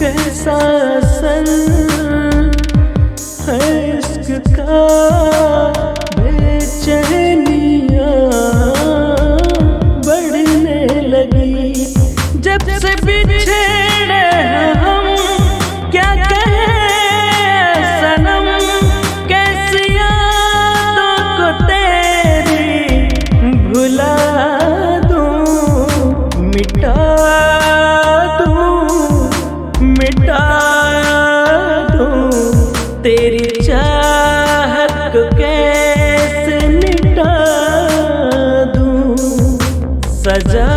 कैसा असर है इश्क का, बेचैनियाँ बढ़ने लगी जब से बिछड़े हम। क्या कहें सनम, कैसी यादों को तेरी भुला दूं, मिटा दूं तेरी चाहत को कैसे मिटा दूं। सजा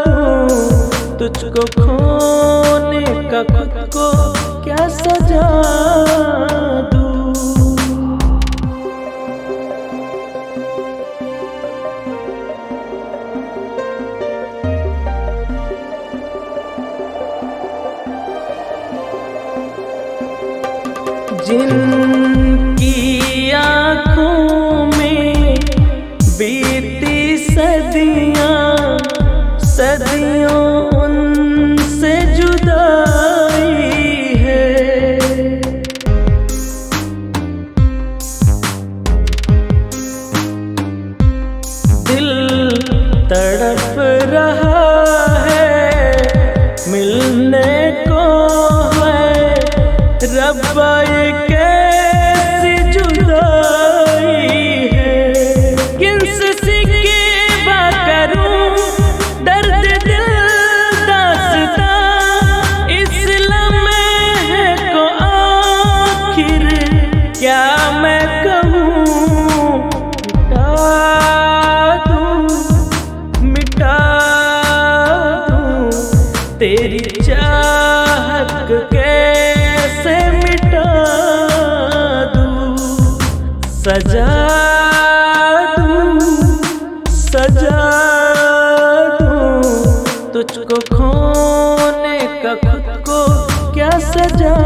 दूं तुझको खोने का खुद को क्या सजा दूं। जिनकी आँखों में बीती सदियाँ, सदियों उनसे जुदाई है। दिल तड़प रहा है मिलने को है, रब्बा ये कैसी जुदाई है। किनसे शिकवा करूं दर्द दिल दास्ता, इस लम्हे को आखिर क्या मैं कहूँ। मिटा दूं तेरी चाहत को कैसे मिटा दूं। सजा दूं तुझको खोने का खुद को क्या सजा